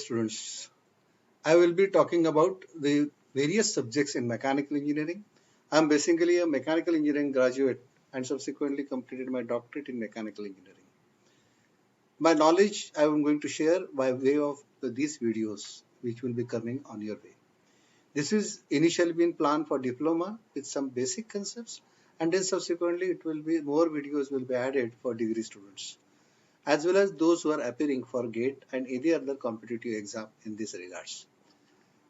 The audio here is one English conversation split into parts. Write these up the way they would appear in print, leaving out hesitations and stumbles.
students. I will be talking about the various subjects in mechanical engineering. I am basically a mechanical engineering graduate and subsequently completed my doctorate in mechanical engineering. My knowledge I am going to share by way of these videos which will be coming on your way. This is initially been planned for diploma with some basic concepts, and then subsequently it will be more videos will be added for degree students, as well as those who are appearing for GATE and any other competitive exam in this regards.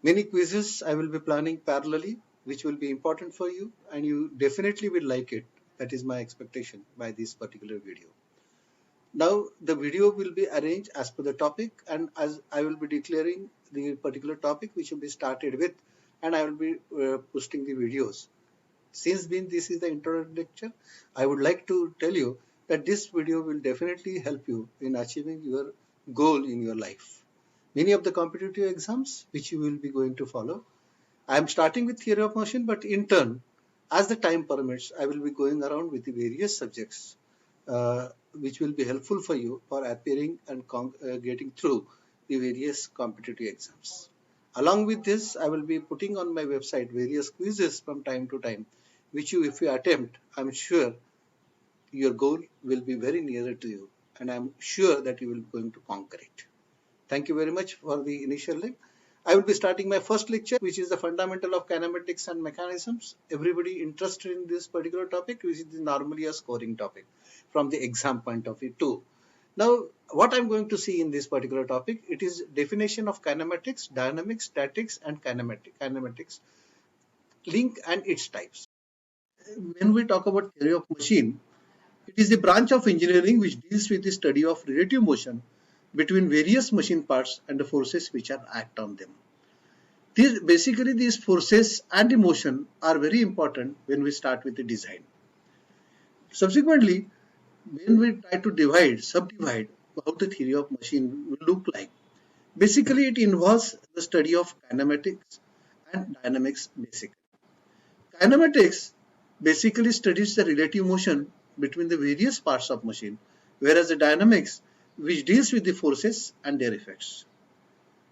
Many quizzes I will be planning parallelly, which will be important for you, and you definitely will like it. That is my expectation by this particular video. Now the video will be arranged as per the topic, and as I will be declaring the particular topic which will be started with, and I will be posting the videos. Since this is the introductory lecture, I would like to tell you that this video will definitely help you in achieving your goal in your life. Many of the competitive exams which you will be going to follow, I am starting with theory of motion, but in turn, as the time permits, I will be going around with the various subjects which will be helpful for you for appearing and getting through the various competitive exams. Along with this, I will be putting on my website various quizzes from time to time, which you, if you attempt, I'm sure your goal will be very nearer to you, and I'm sure that you will be going to conquer it. Thank you very much for the initial link. I will be starting my first lecture, which is the fundamental of kinematics and mechanisms. Everybody interested in this particular topic, which is normally a scoring topic from the exam point of view too. Now, what I'm going to see in this particular topic, it is definition of kinematics, dynamics, statics, and kinematics, link and its types. When we talk about theory of machine, it is the branch of engineering which deals with the study of relative motion between various machine parts and the forces which are act on them. Basically, these forces and the motion are very important when we start with the design. Subsequently, when we try to subdivide how the theory of machine will look like, basically it involves the study of kinematics and dynamics basically. Kinematics basically studies the relative motion between the various parts of machine, whereas the dynamics which deals with the forces and their effects.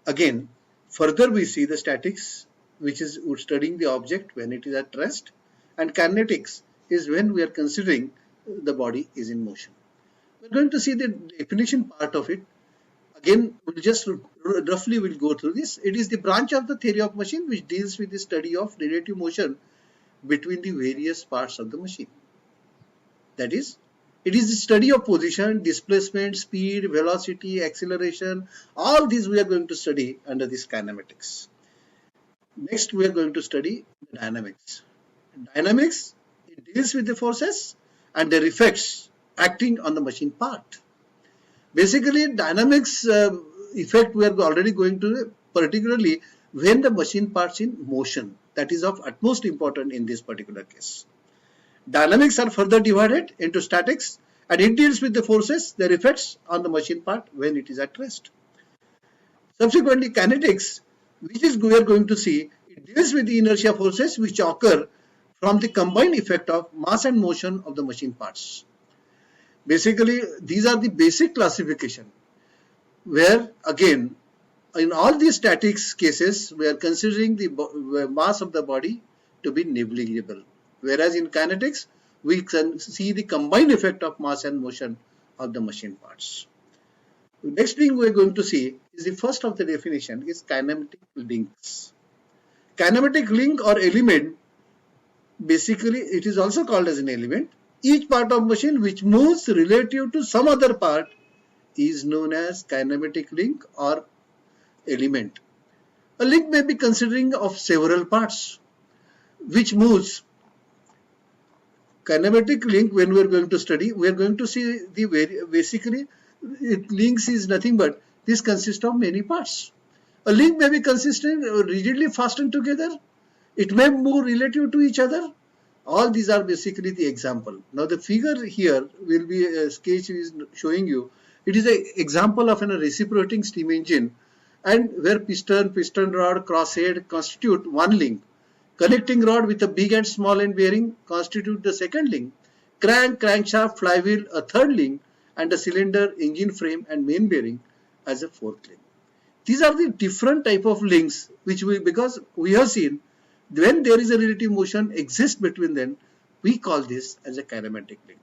Again, further we see the statics, which is studying the object when it is at rest, and kinetics is when we are considering the body is in motion. We're going to see the definition part of it. Again, we'll just roughly will go through this. It is the branch of the theory of machine which deals with the study of relative motion between the various parts of the machine. That is, it is the study of position, displacement, speed, velocity, acceleration. All these we are going to study under this kinematics. Next, we are going to study dynamics. Dynamics, it deals with the forces and their effects acting on the machine part. Basically, dynamics effect we are already going to, particularly when the machine parts in motion. That is of utmost importance in this particular case. Dynamics are further divided into statics, and it deals with the forces, their effects on the machine part when it is at rest. Subsequently, kinetics, which is we are going to see, it deals with the inertia forces which occur from the combined effect of mass and motion of the machine parts. Basically, these are the basic classification, where again, in all these statics cases, we are considering the mass of the body to be negligible. Whereas in kinetics, we can see the combined effect of mass and motion of the machine parts. The next thing we are going to see is the first of the definition is kinematic links. Kinematic link or element, basically it is also called as an element. Each part of machine which moves relative to some other part is known as kinematic link or element. A link may be considering of several parts which moves. Kinematic link, when we are going to study, we are going to see basically links is nothing but this consists of many parts. A link may be consistent rigidly fastened together. It may move relative to each other. All these are basically the example. Now the figure here will be a sketch is showing you. It is an example of a reciprocating steam engine, and where piston rod, crosshead constitute one link. Connecting rod with a big and small end bearing constitute the second link. Crank, crankshaft, flywheel a third link, and a cylinder, engine frame and main bearing as a fourth link. These are the different type of links which because we have seen when there is a relative motion exists between them, we call this as a kinematic link.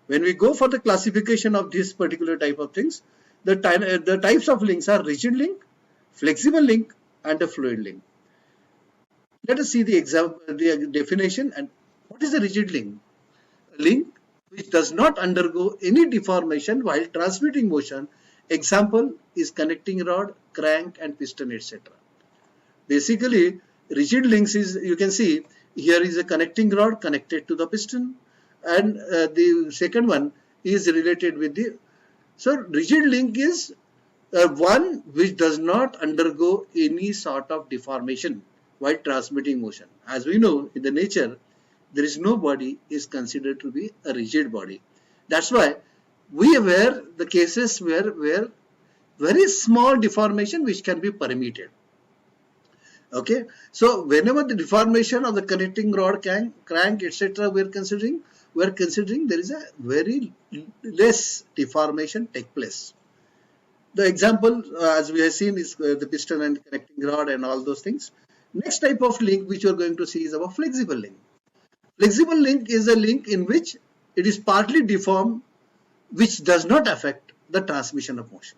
When we go for the classification of this particular type of things, the types of links are rigid link, flexible link, and a fluid link. Let us see the example, the definition. And what is a rigid link? A link which does not undergo any deformation while transmitting motion. Example is connecting rod, crank, and piston, etc. Basically, rigid links is, you can see here is a connecting rod connected to the piston, and the second one is related with the. So rigid link is one which does not undergo any sort of deformation while transmitting motion. As we know, in the nature, there is no body is considered to be a rigid body. That's why we were the cases where very small deformation which can be permitted. Okay, so whenever the deformation of the connecting rod, crank, etc., we're considering there is a very less deformation take place. The example, as we have seen, is the piston and connecting rod and all those things. Next type of link which you're going to see is our flexible link. Flexible link is a link in which it is partly deformed, which does not affect the transmission of motion.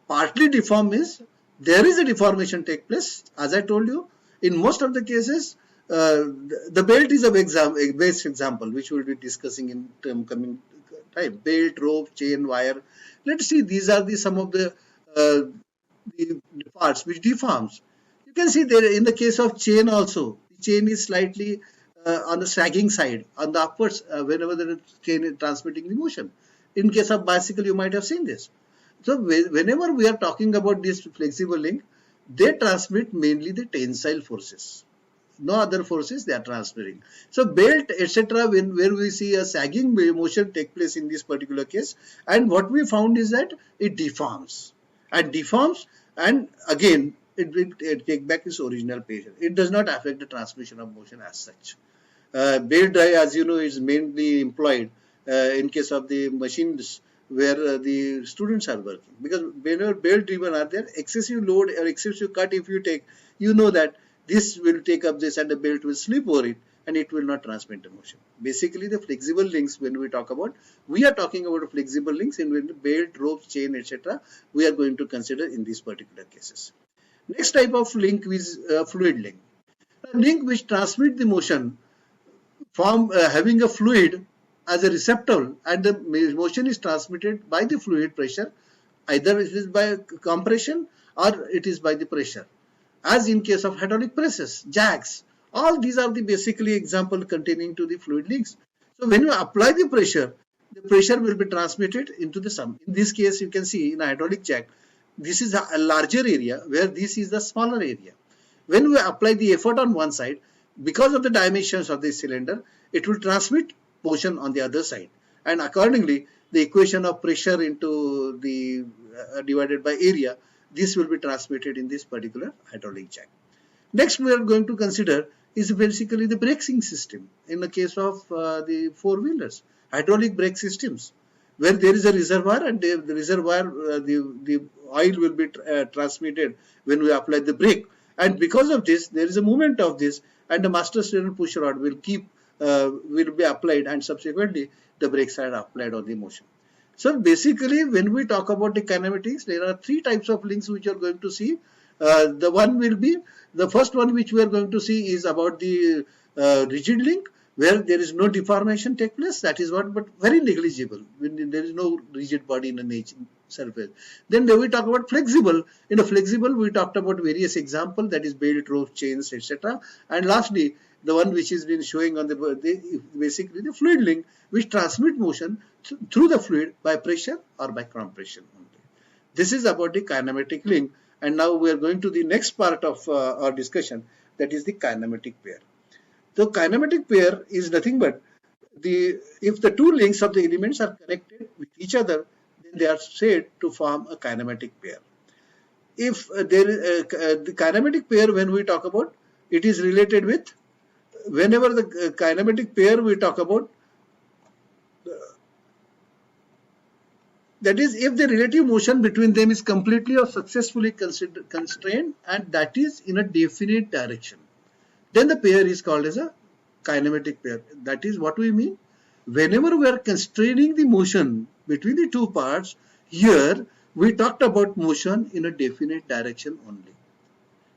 Partly deformed means there is a deformation take place. As I told you, in most of the cases, the belt is a best example, which we'll be discussing in coming time. Belt, rope, chain, wire. Let's see, these are some of the parts which deforms. You can see there in the case of chain also, the chain is slightly on the sagging side, on the upwards, whenever the chain is transmitting the motion. In case of bicycle, you might have seen this. So whenever we are talking about this flexible link, they transmit mainly the tensile forces. No other forces they are transmitting. So belt, etc., where we see a sagging motion take place in this particular case, and what we found is that it deforms, and again it will take back its original position. It does not affect the transmission of motion as such. Belt drive, as you know, is mainly employed in case of the machines where the students are working, because whenever belt driven are there, excessive load or excessive cut if you take, you know that this will take up this and the belt will slip over it and it will not transmit the motion. Basically, the flexible links, when we talk about, we are talking about flexible links in when the belt, ropes, chain, etc., we are going to consider in these particular cases. Next type of link is fluid link. A link which transmit the motion from having a fluid as a receptor, and the motion is transmitted by the fluid pressure, either it is by compression or it is by the pressure, as in case of hydraulic presses, jacks. All these are the basically example containing to the fluid links. So when you apply the pressure will be transmitted into the sum. In this case, you can see in a hydraulic jack, this is a larger area where this is the smaller area. When we apply the effort on one side, because of the dimensions of the cylinder, it will transmit motion on the other side, and accordingly the equation of pressure into the divided by area, this will be transmitted in this particular hydraulic jack. Next we are going to consider is basically the braking system in the case of the four-wheelers, hydraulic brake systems, where there is a reservoir, and the reservoir the oil will be transmitted when we apply the brake, and because of this there is a movement of this, and the master cylinder push rod will be applied, and subsequently the brakes are applied on the motion. So basically, when we talk about the kinematics, there are three types of links which you are going to see. The first one which we are going to see is about the rigid link, where there is no deformation take place. That is what, but very negligible when there is no rigid body in the nature surface. Then we talk about flexible. In a flexible, we talked about various examples, that is belt, rope, chains, etc. And lastly, the one which has been showing on basically the fluid link, which transmit motion through the fluid by pressure or by compression only. This is about the kinematic link, and now we are going to the next part of our discussion, that is the kinematic pair. The kinematic pair is nothing but if the two links of the elements are connected with each other, then they are said to form a kinematic pair. If there is the kinematic pair, when we talk about, it is related with, whenever the kinematic pair we talk about, That is, if the relative motion between them is completely or successfully constrained and that is in a definite direction, then the pair is called as a kinematic pair. That is what we mean. Whenever we are constraining the motion between the two parts, here we talked about motion in a definite direction only.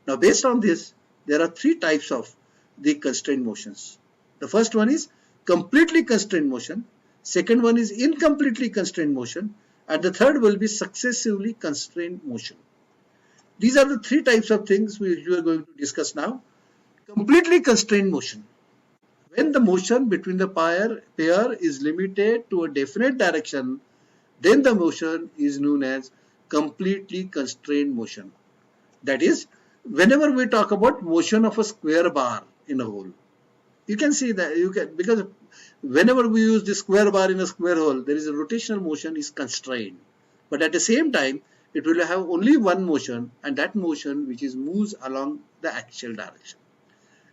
Now, based on this, there are three types of the constrained motions. The first one is completely constrained motion. Second one is incompletely constrained motion. And the third will be successively constrained motion. These are the three types of things we are going to discuss now. Completely constrained motion. When the motion between the pair is limited to a definite direction, then the motion is known as completely constrained motion. That is, whenever we talk about motion of a square bar in a hole, you can see that because whenever we use the square bar in a square hole, there is a rotational motion is constrained. But at the same time, it will have only one motion, and that motion which is moves along the axial direction.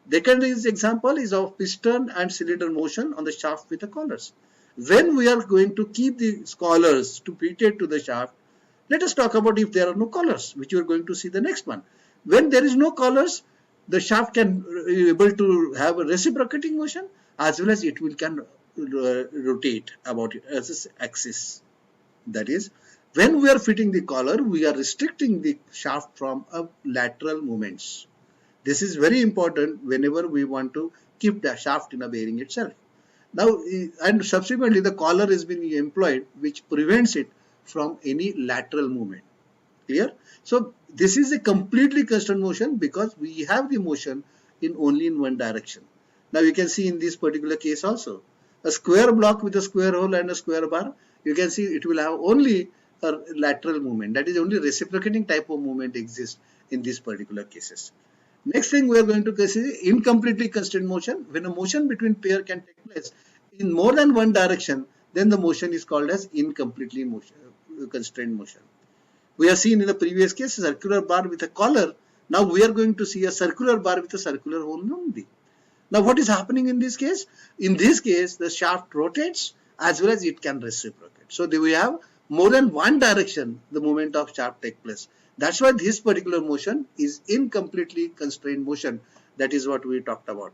The second example is of piston and cylinder motion on the shaft with the collars. When we are going to keep the collars to fitted to the shaft, let us talk about if there are no collars, which you are going to see the next one. When there is no collars, the shaft can be able to have a reciprocating motion as well as it will can rotate about it as its axis. That is, when we are fitting the collar, we are restricting the shaft from lateral movements. This is very important whenever we want to keep the shaft in a bearing itself. Now, and subsequently the collar is being employed which prevents it from any lateral movement. Clear? So this is a completely constrained motion because we have the motion in only in one direction. Now you can see in this particular case also, a square block with a square hole and a square bar, you can see it will have only a lateral movement. That is only reciprocating type of movement exists in these particular cases. Next thing we are going to see is incompletely constrained motion. When a motion between pair can take place in more than one direction, then the motion is called as incompletely constrained motion. We have seen in the previous case a circular bar with a collar. Now we are going to see a circular bar with a circular hole only. Now what is happening in this case? In this case, the shaft rotates as well as it can reciprocate. So we have more than one direction the movement of shaft take place. That's why this particular motion is incompletely constrained motion. That is what we talked about.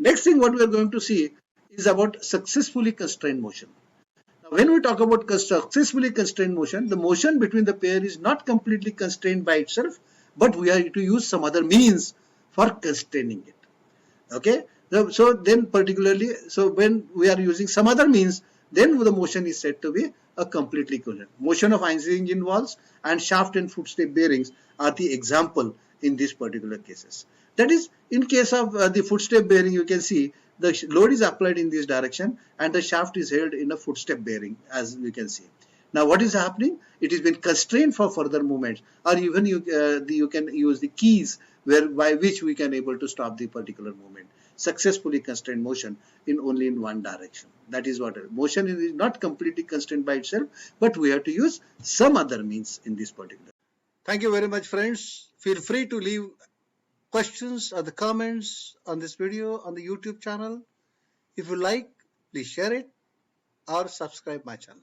Next thing what we are going to see is about successfully constrained motion. Now, when we talk about successfully constrained motion, the motion between the pair is not completely constrained by itself, but we are to use some other means for constraining it. Okay, so then particularly, so when we are using some other means, then the motion is said to be a completely constrained. Motion of engine valves and shaft and footstep bearings are the example in these particular cases. That is, in case of the footstep bearing, you can see the load is applied in this direction and the shaft is held in a footstep bearing, as you can see. Now what is happening? It has been constrained for further movements, or even you can use the keys by which we can able to stop the particular movement. Successfully constrained motion in only in one direction. That is what motion is not completely constrained by itself, but we have to use some other means in this particular. Thank you very much, friends. Feel free to leave questions or the comments on this video on the YouTube channel. If you like, please share it or subscribe my channel.